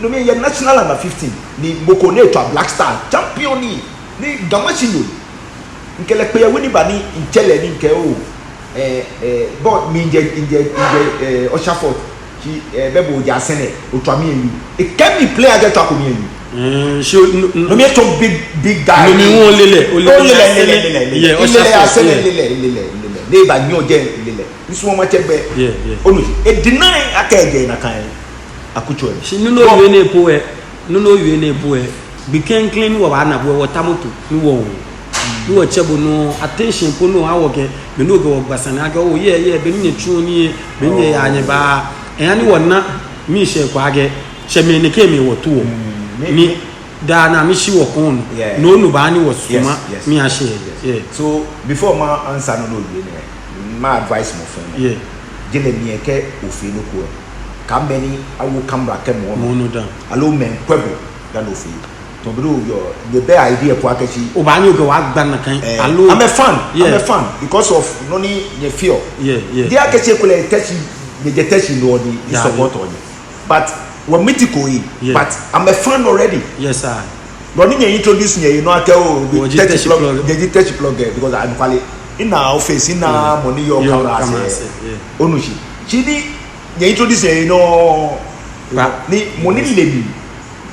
no me national under 15 ni Bokone to Black Star champion ni Gamashi no nkele pe woni ba ni nchele ni nke o but mi nje Oshafort ki bebo ja sene otwami enu e can me play against akomi enu no me to big guy no me won lele yeah Oshafort lele they ba nyo je lele nso mo chegbe onu e deny akaje na kan akucho shi nuno yue na epo e nuno yue na epo e bi ken clean wo ba na bo wo tamoto ni wo ni wo chebo no attention po no awo ke me no go gbasana aga o ye be ni chu ni be ni anye ba en ani wona mi she kwa ge she me ne ke me wo to ni da na mi shi wo kon no no ba ni wo suma mi a she so before ma answer no yue ne my advice mo friend jele mi eke ofi no ko kambeni awu kambra kemo no dan alo men kwebo dan ofi to bro your the best idea for akachi o ba ni o go wa gba na kan alo I'm a fan because of no ni ye fear they akachi ko le touch the touch no the support on but we mitiko yi but I'm a fan already yes sir but ni introduce me you know ake o touch plug because I'm quality in our office in our money your camera onushi chidi ye introduce you know ni money lebi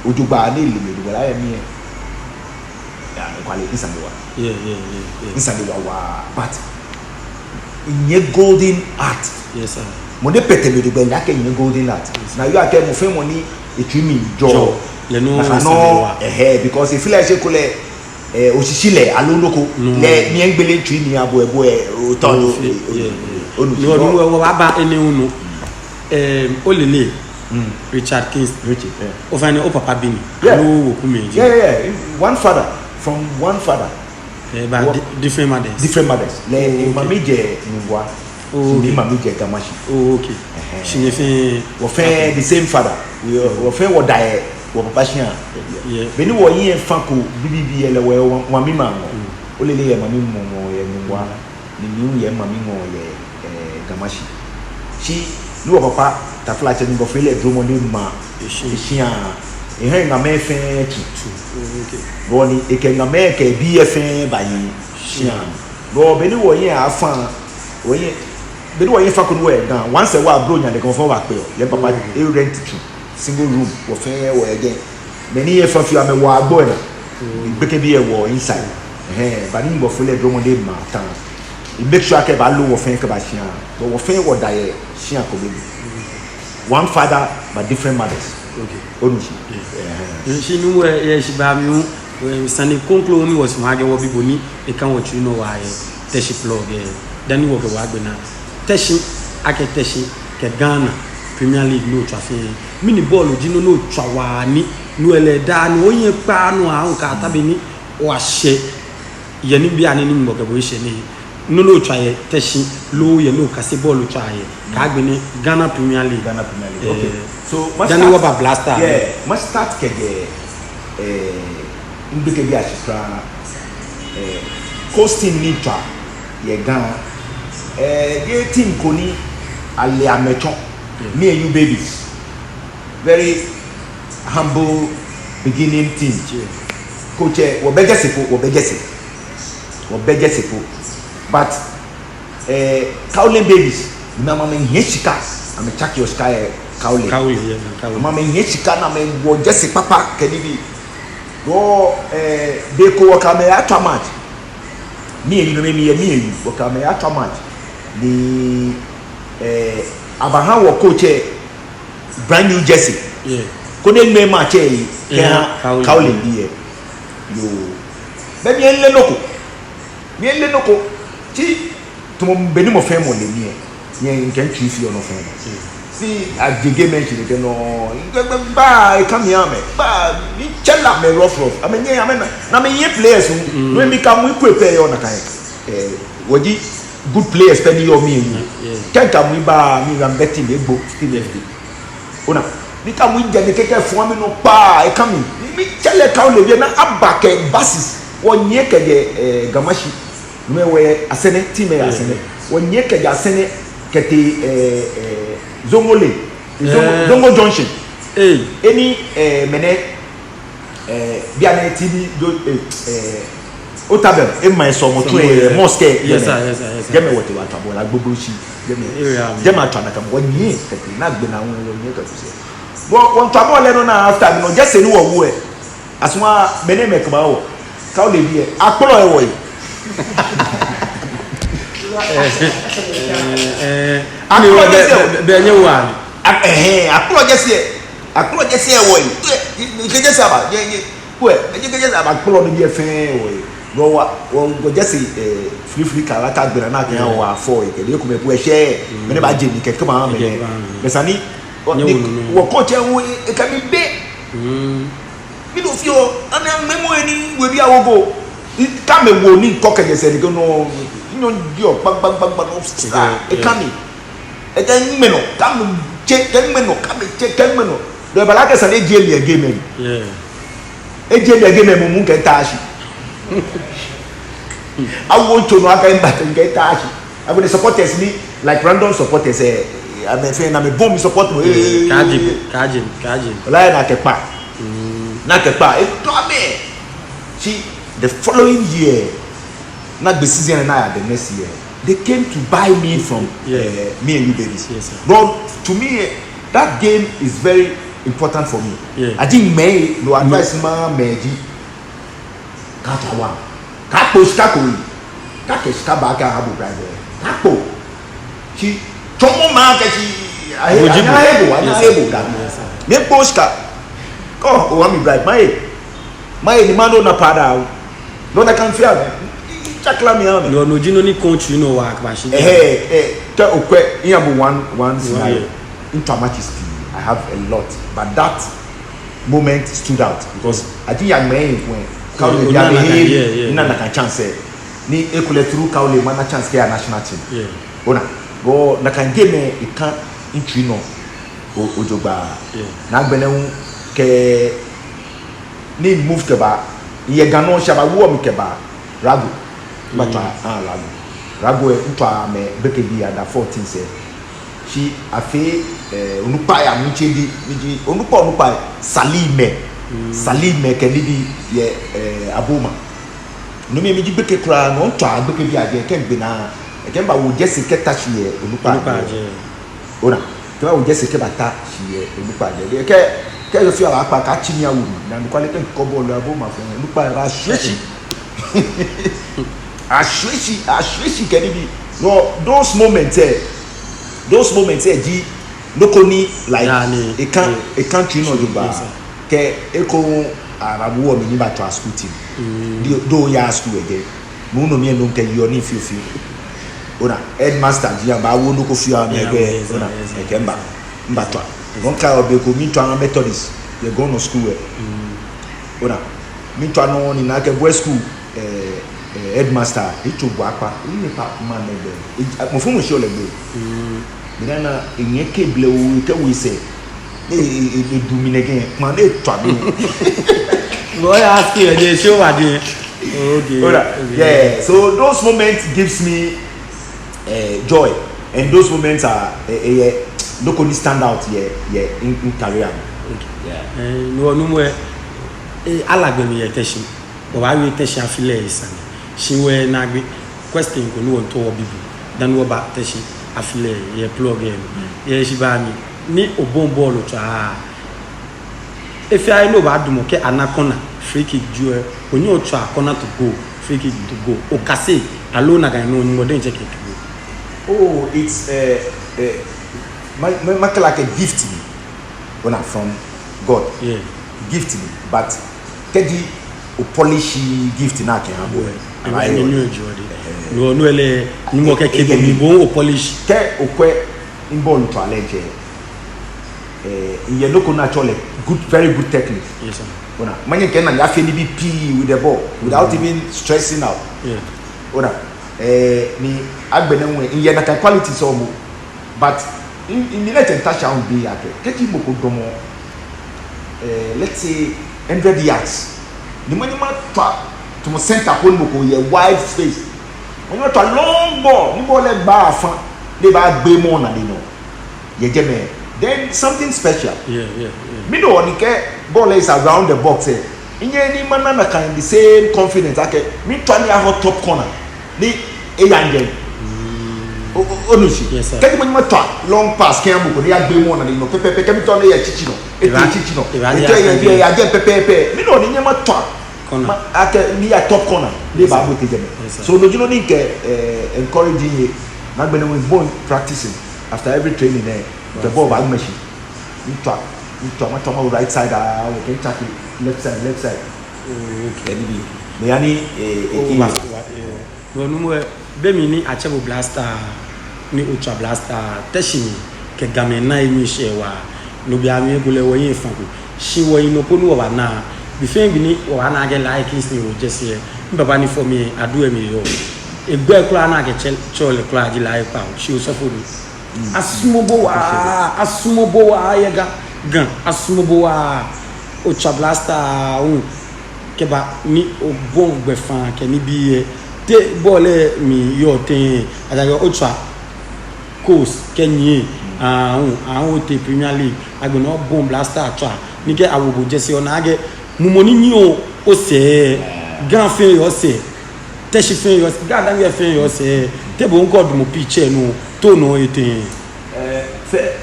ojugba ni lebi wala ya mi ya kwale isandewa isandewa wa but inye golden art yes sir mo de pete me dugba ya ke inye golden art na you ake mo fe money etumi jo le no because if like say kole osisile aloloko le mi engbele twi ni abo o ton no wa ba ene unu olele Richard Kingston o fane o papa bini lo woku meji one father from one father but different mothers le mami je ngwa ni mami je Gamashi okay she wo fe the same father wo fe wo die wo papa shia beni wo yin fa ko bibibi ele wo mami ma o lele ye mami mo ye ngwa ni ni ye mami mo ye Gamashi she no papa ta flash ni go fele dromo ni ma shia e he na me fe ki okay boni e ke na me ke bi e fe ba yin shia bo beni wo yin afa wo yin beni wo yin fa ko no e gan once e wa bro nya de ko fo wa pe le papa e rent to single room wo fe wo again many e fa fi ame wo agbo na gbeke bi e wo inside ba ni bo fele dromo de ma tan e make sure ke ba lo wo fe ke ba shia bo wo fe wo daye shia ko be one father but different mothers okay onushi she nu ye she ba mi o sani conclude mi was ma ge wo bi boni e kan wo tru no wa ye teshi plug dani wo ke wa gbe na teshi ake teshi ke Ghana Premier League no twa fe mini ball jino no twa wa ni no ele da ni o yin pa no a ka tabe ni o a she ye ni bia ni ni mo ke bo she ni no twa ye teshi lo ye no ka se ball twa ye ka gbe ni Ghana Premier League okay so dani wo ba blaster must start ke ndeke bi ashikra costing ni twa ye Ghana ye team koni ale amecho me and you babies very humble beginning team coach wo begese but Kaole babies na mama nhechika am check your sky Kaole mama nhechika na me wo jesse papa kedibi go they ko waka me atwa match me and you waka me atwa match the Abraham wo coach brand new jersey ko ne me match Kaole bi yo be mi enle noko ti to beni mo fe mo le mi ye nkan tri fi ono fe si agege mention ke no ba e come here me ba ni chela me rough amenye na me ye players no mi ka mu equip e ona kai woji good players tell you me can come ba mi ram betting egbo still FD ona mi ka mu nje ne keke fun mi no pa e come mi chele Kaole bi na abake basis wonye ke de Gamashi me we asene team e asene wonye ke de asene kete zongole zongo junction any mene biane TV do otabel in my so moto mosque yes get me what you want about like bobushi get me atwana kam wonye na gbe na wonye ka se bo won twabo le no na after no just say ni wo wo asuma mene me kama wo ka o le bi e akpolo e wo yi ani wo be nye wo ani akpolo just e wo yi ke just aba ye ko e ke just aba akpolo no bi e fen wo yi go just free kala ka gbera na kan wa afọ ikede ko me bu e share me ne ba je ni keke ma me me sani wo ko che wo e ka mi be mi lo fi o ana memo eni we bi awogo ka me wo ni ko keje se ni no nyo di o bang no e ka mi e ka me no ka me che ka me no ka me che ka me no do ba la ke sa ne je li game e je li game mo mu ke tashi I want to know how can back and get touch. I will supporters me like random supporters. I'm a friend. I'm a bomb support me. Kajin. Like na kepa. Na kepa. It told me. See, the following year, not the season and the next year, they came to buy me from me and you babies. Yes, sir. But to me, that game is very important for me. Yeah. I think may no advice ma meji. Katawa. Kapo skakoi. Kake skabaka abu brother. Kapo. Chi chomo ma ke chi anaebo da. Me poska. Ko o ami bride my ni mando na pada. No na kan fia. Chakla mi am. No jino ni coach you know wa akbashi. Te okwe iyabu one scenario. Into matches I have a lot, but that moment stood out because I think young men when Kaule dia behave na ka chance ni ekule through Kaule mana chance ke national team ona go na kan game e kan intri no ojogba na gbene hu ke ni move ke ba ye gano sha ba wo mi ke ba rago batwa rago e ntwa me beke bi ada 14 say she afi onupa ya mchedi niji onupa salime ke nibi ye aboma no me miji beke kra no ntwa beke bi age ke gbe na e ke ba wo jesi ke tachi ye onupa je ona ke ba wo jesi ke bata chi ye onupa je ke yo fi ala pa ka chi ni awu na ni kwale ke ko bolu aboma fun onupa ra shweshi ashweshi ke nibi no those moments di locally like a country no juba ke eko arabu o mi ni ba to school team do ya school again mo no mi no ke yo ni fiu ona headmaster ji ba wo no ko fiu am ege ona e ke mba to don ka obe ko mi to an methodist they go no school ona mi to no ni na ke boy school headmaster itu bu apa ini pak man ebe mo fun mo se o le gbe Mirana enyeke blewu ke we say e do mi again man e twa me boy ask you dey show ade okay yeah so those moments gives me joy and those moments are locally stand out in career no mo alagbe mi ye teshi o ba we teshi afile isan shiwe na gbe question ko no to bibu dan wo ba teshi afile ye plug in ye shibani ni obon ball cha if I know ba dumo ke anakona free kick jue oni o cha corner to go free kick to go o kase alone ga no ni mo den check it oh it's my like a gift me when I'm from God gift me but tedi o polish gift na ke abo I know jodi no ele ni mo ke kebo mi bo o polish ke okwe inball to alleje in local naturally good very good technique yes sir ona manye ke na ya fe ni BP with the ball without even stressing out ona ni agbene nwe in na quality so mo but in the let touchdown be ake keji mo ko domo let's say 100 yards ni manye ma to mo center ko mo ko ye wide space when you long ball ni ball le ba afan le ba gbe mo na de no ye je me then something special. Yeah. Me no one ball is around the box. Inye any man na can the same confidence. Okay, me turn ya hot top corner. Ni eyanje. Onushi. Yes sir. Kedi mo twa long pass can mo ko ya gbe mo na no pepe kemi turn ya chichi no. Chichi no. Ya je pepe. Me no ni nyama twa. Corner. Ake ni ya top corner. Le ba bo teje me. So no jino ni encouraging you. Na gbe no bone practicing after every training there. The ball bag machine. You try right side, we can check it left side. Okay. Me no more be mi ni achebo blaster ni ultra blaster teshini ke game na imi shewa no bia mi egule wo yin fan ko shi wo yin no ko ni wo ba na bi fen bi ni wo na ge like Kingston wo jese mbaba ni for me adu emi yo egbe kura na ge chole kura di like pa shi o so for asumobo wa yega gan asumobo wa ultra blaster keba ni ogbon gbefan ke ni bi te bole mi yo ten adaga ultra coast kenyi ahun te Premier League agbona bon blaster atwa ni ke awobo jese ona age mumoni ni o se gan fe yo se teshi fe yo ga dan ye fe yo se te bo nko du mo pitch no to no etin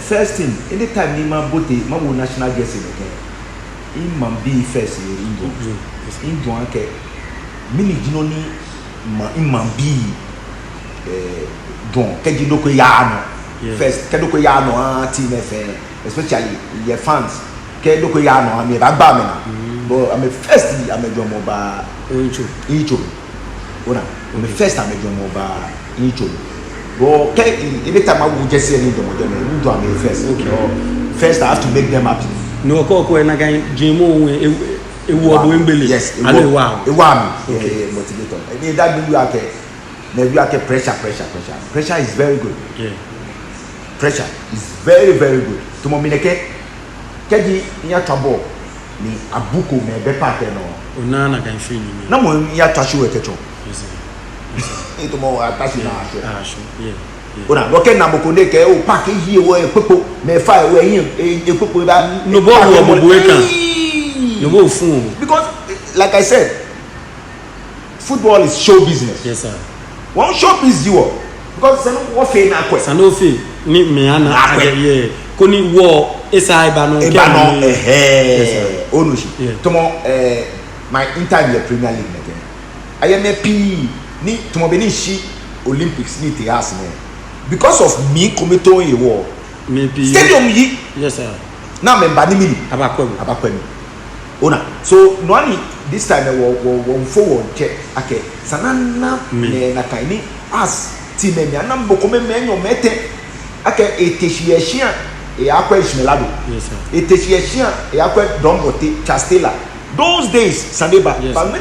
first thing anytime ni ma bote ma wo national jersey okay imam be first in ke mini jino ni imam be don ke jino ko ya no first ke do ko ya no team especially your fans ke do ko ya no me ba me na but I'm first I'm a drum ba incho ona I'm first I'm a drum ba incho go ke anytime I will just say any drum do am first okay first I have to make them happy no ko na gan jimo ewu obo embele yes ewu motivator and that mean you are pressure is very good. Pressure is very good to mo mineke keji nya twabo ni abuko me be parte no ona na gan feel ni na mo nya twashi we kecho yes ito mo atashi na asho yeah ona do ke na mo ko de ke o pack hie wo epopo me fa we yin epopo ba no bo wo bobo e kan no bo fun because like I said football is show business. Yes sir. One show business you because what fe na akwe sanofi ni me ana yeah ko ni wo esa ibano onushi tomo my interview Premier League again I am a P ni tomo be ni shi Olympics ni te as me because of me committing a war maybe stadium yi yes sir na member ni mini abakwemi ona so no ani this time we forward check okay sanana me na kaini as team me na mboko me enyo mete ake eteshia e akwa ishmelado yes sir eteshia e akwa dombote chastela those days Sandeba but